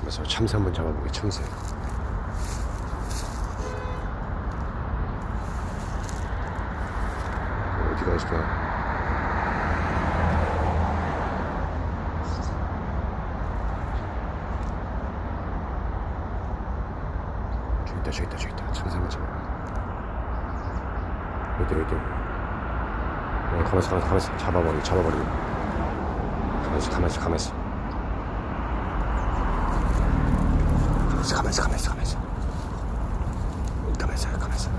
그래서 참새 한번 잡아보게. 참새. 어디가 있을까? 저기 있다. 참새 한번 잡아봐. 여기. 가만있어. 잡아버리고. 가만있어. 가만있어.